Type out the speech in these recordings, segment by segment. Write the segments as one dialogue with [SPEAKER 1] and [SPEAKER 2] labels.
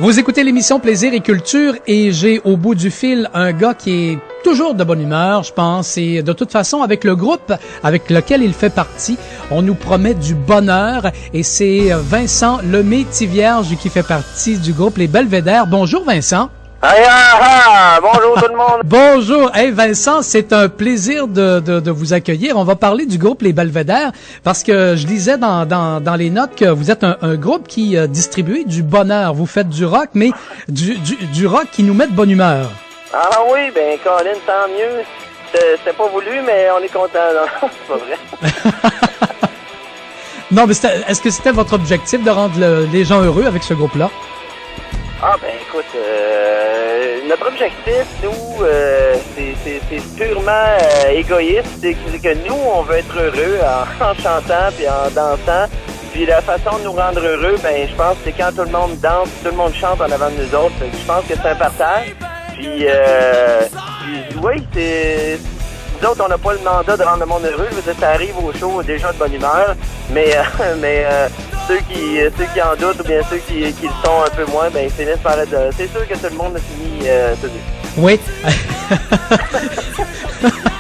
[SPEAKER 1] Vous écoutez l'émission Plaisir et Culture et j'ai au bout du fil un gars qui est toujours de bonne humeur, je pense, et de toute façon, avec le groupe avec lequel il fait partie, on nous promet du bonheur et c'est Vincent Lemay-Thivierge qui fait partie du groupe Les Belvédères. Bonjour Vincent.
[SPEAKER 2] Bonjour tout le monde.
[SPEAKER 1] Bonjour. Hey Vincent, c'est un plaisir de vous accueillir. On va parler du groupe Les Belvédères parce que je lisais dans les notes que vous êtes un groupe qui distribue du bonheur. Vous faites du rock, mais du rock qui nous met de bonne humeur.
[SPEAKER 2] Ah oui, ben Colin, tant mieux. C'était pas voulu, mais on est content. Non, c'est pas vrai.
[SPEAKER 1] Non, mais est-ce que c'était votre objectif de rendre les gens heureux avec ce groupe-là?
[SPEAKER 2] Ah ben écoute, notre objectif, nous, c'est purement égoïste. C'est que nous, on veut être heureux en chantant puis en dansant. Puis la façon de nous rendre heureux, ben je pense que c'est quand tout le monde danse, tout le monde chante en avant de nous autres. Je pense que c'est un partage. Puis oui, c'est... Nous autres, on n'a pas le mandat de rendre le monde heureux. Je veux dire, ça arrive au show déjà de bonne humeur. Mais ceux qui en doutent ou bien ceux qui le sont un peu moins, ben ils finissent par être... C'est sûr que tout le monde a fini tout nu.
[SPEAKER 1] Oui.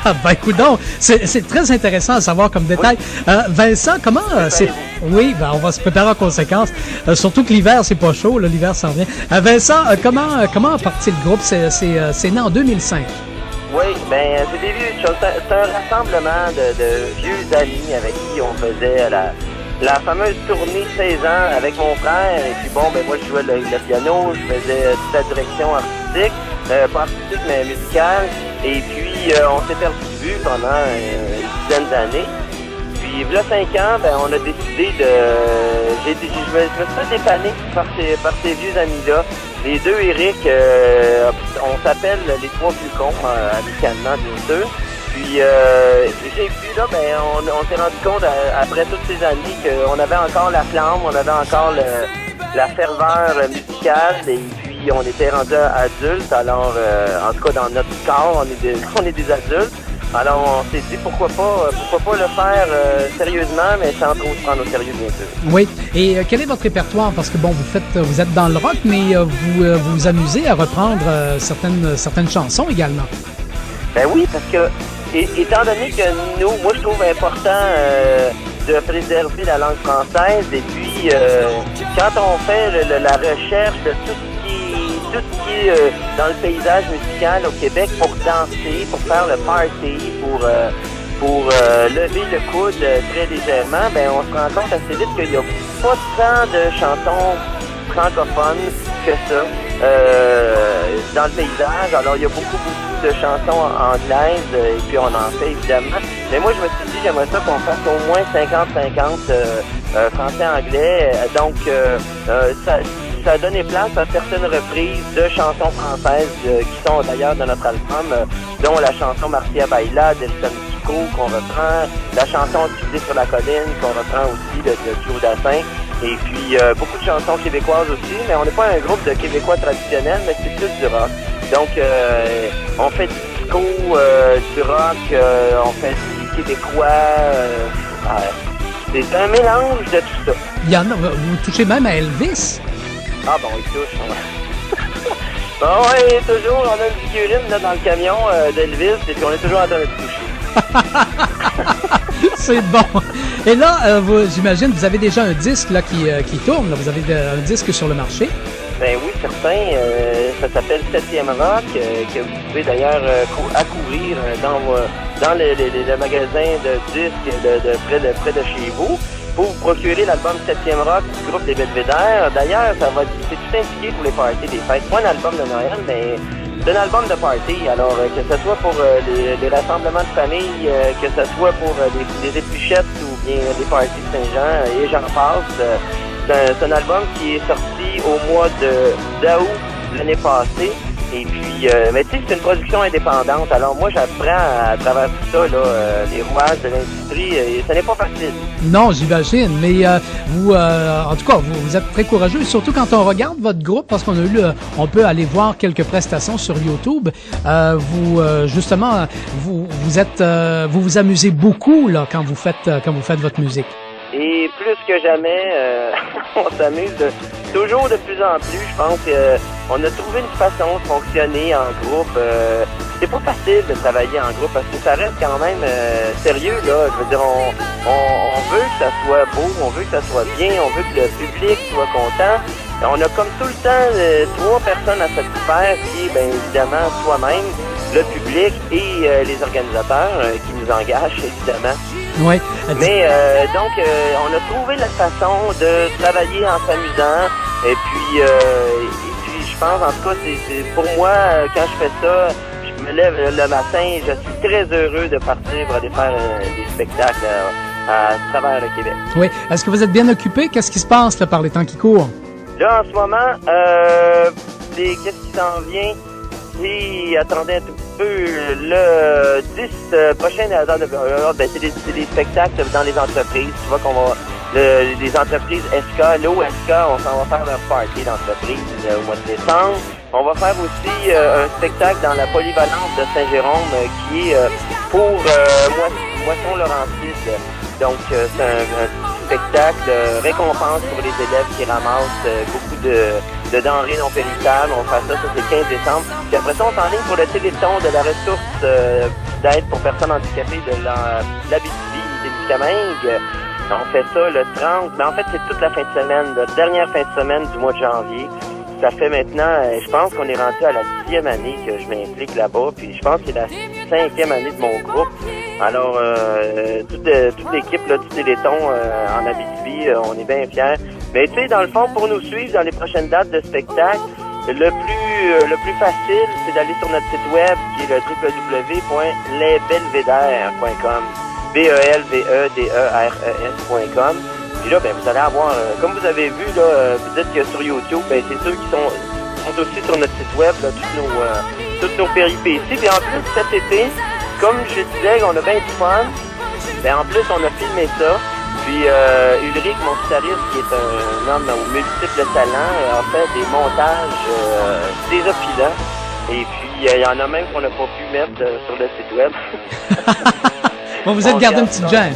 [SPEAKER 1] Ben écoute donc, c'est très intéressant à savoir comme détail. Oui. Vincent, comment oui, ben on va se préparer en conséquence. Surtout que l'hiver, c'est pas chaud, là, l'hiver s'en vient. Vincent, comment a parti le groupe? C'est né en 2005.
[SPEAKER 2] Oui, ben c'est des vieux choses. C'est un rassemblement de vieux amis avec qui on faisait la fameuse tournée 16 ans avec mon frère. Et puis bon, ben moi je jouais le piano, je faisais toute la direction artistique, pas artistique mais musicale. Et puis on s'est perdu de vue pendant une dizaine d'années. Puis il y a 5 ans, ben on a décidé de... Je me suis fait dépanner par ces vieux amis-là. Les deux Eric, on s'appelle les trois plus cons, amicalement bien sûr. Puis j'ai vu là, ben on s'est rendu compte après toutes ces années qu'on avait encore la flamme, on avait encore la ferveur musicale et puis on était rendus adultes. Alors en tout cas dans notre corps, on est des adultes. Alors on s'est dit pourquoi pas le faire sérieusement, mais sans trop se prendre au sérieux bien sûr.
[SPEAKER 1] Oui. Et quel est votre répertoire? Parce que bon, vous êtes dans le rock, mais vous vous amusez à reprendre certaines chansons également.
[SPEAKER 2] Ben oui, parce que étant donné que moi je trouve important de préserver la langue française et puis quand on fait la recherche de tout ce qui est dans le paysage musical au Québec pour danser, pour faire le party, pour lever le coude très légèrement, ben on se rend compte assez vite qu'il n'y a pas tant de chansons francophones que ça dans le paysage. Alors il y a beaucoup de chansons anglaises et puis on en fait évidemment. Mais moi je me suis dit j'aimerais ça qu'on fasse au moins 50-50 français-anglais. Donc ça a donné place à certaines reprises de chansons françaises qui sont d'ailleurs dans notre album, dont la chanson Marcia Baila d'Elton Pico qu'on reprend, la chanson Utilisée sur la colline qu'on reprend aussi de Claude Dassin, et puis beaucoup de chansons québécoises aussi, mais on n'est pas un groupe de Québécois traditionnels, mais c'est plus du rock. Donc on fait du disco, du rock, on fait du québécois, c'est un mélange de tout ça.
[SPEAKER 1] Il y en a, vous touchez même à Elvis?
[SPEAKER 2] Ah bon, il touche. Bon, oui, toujours, on a une figurine là, dans le camion d'Elvis et puis on est toujours en train de toucher.
[SPEAKER 1] C'est bon. Et là, j'imagine, vous avez déjà un disque là qui tourne. Là. Vous avez un disque sur le marché.
[SPEAKER 2] Ben oui, certain. Ça s'appelle 7e Rock, que vous pouvez d'ailleurs accourir dans le magasin de disques près de chez vous. Pour vous procurer l'album 7e Rock du groupe Les Belvédères. D'ailleurs, c'est tout indiqué pour les parties des fêtes. Pas un album de Noël, mais c'est un album de party. Alors, que ce soit pour les rassemblements de famille, que ce soit pour les épluchettes ou bien les parties de Saint-Jean, et j'en passe. C'est un album qui est sorti au mois d'août l'année passée. Et puis, mais tu sais, c'est une production indépendante. Alors moi, j'apprends à travers tout ça, là, les rouages de l'industrie, et ce n'est pas facile.
[SPEAKER 1] Non, j'imagine. Mais vous, en tout cas, vous êtes très courageux. Surtout quand on regarde votre groupe, parce qu'on a eu, on peut aller voir quelques prestations sur YouTube. Justement, vous vous amusez beaucoup là quand vous faites votre musique.
[SPEAKER 2] Et plus que jamais. On s'amuse toujours de plus en plus. Je pense qu'on a trouvé une façon de fonctionner en groupe. C'est pas facile de travailler en groupe parce que ça reste quand même sérieux, là. Je veux dire, on veut que ça soit beau, on veut que ça soit bien, on veut que le public soit content. On a comme tout le temps 3 personnes à satisfaire, qui est bien évidemment soi-même, le public et les organisateurs qui nous engagent, évidemment.
[SPEAKER 1] Oui.
[SPEAKER 2] Mais donc, on a trouvé la façon de travailler en s'amusant. Et puis, je pense, en tout cas, c'est pour moi, quand je fais ça, je me lève le matin, je suis très heureux de partir pour aller faire des spectacles à travers le Québec.
[SPEAKER 1] Oui. Est-ce que vous êtes bien occupé? Qu'est-ce qui se passe là, par les temps qui courent?
[SPEAKER 2] Là, en ce moment, qu'est-ce qui s'en vient? Et attendez un tout petit peu, le 10 prochain, c'est des spectacles dans les entreprises. Tu vois qu'on va, les entreprises SK, l'OSK, on s'en va faire leur party d'entreprise au mois de décembre. On va faire aussi un spectacle dans la polyvalente de Saint-Jérôme qui est pour Moisson-Laurentide. Donc, c'est un spectacle de récompense pour les élèves qui ramassent beaucoup de denrées non périssables. On va faire ça c'est le 15 décembre. Puis après ça, on s'enligne pour le téléthon de la ressource d'aide pour personnes handicapées de l'Abitibi-Témiscamingue. On fait ça le 30, mais en fait, c'est toute la fin de semaine, la dernière fin de semaine du mois de janvier. Ça fait maintenant, je pense qu'on est rendu à la 10e année que je m'implique là-bas, puis je pense que c'est la 5e année de mon groupe. Alors, toute l'équipe là, du Téléthon en Abitibi, on est bien fiers. Mais tu sais, dans le fond, pour nous suivre dans les prochaines dates de spectacle, le plus facile, c'est d'aller sur notre site web qui est le www.lesbelvedères.com. BELVEDERES.com. Puis là, ben, vous allez avoir, comme vous avez vu, là, vous dites que sur YouTube, ben, c'est ceux qui sont aussi sur notre site web, là, toutes nos péripéties. Puis en plus, cet été, comme je disais, on a bien du fun. Ben, en plus, on a filmé ça. Puis Ulrich, mon guitariste, qui est un homme aux multiples talents, a fait des montages désopilants. Et puis, il y en a même qu'on n'a pas pu mettre sur le site web.
[SPEAKER 1] Bon, vous êtes gardé un petit gêne.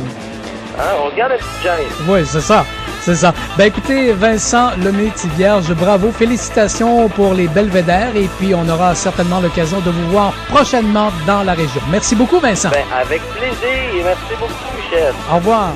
[SPEAKER 2] Hein, on regarde un petit gêne.
[SPEAKER 1] Oui, c'est ça. C'est ça. Ben écoutez, Vincent Lemay-Tivierge, bravo, félicitations pour les Belvédères et puis on aura certainement l'occasion de vous voir prochainement dans la région. Merci beaucoup, Vincent.
[SPEAKER 2] Ben, avec plaisir et merci beaucoup, Michel.
[SPEAKER 1] Au revoir.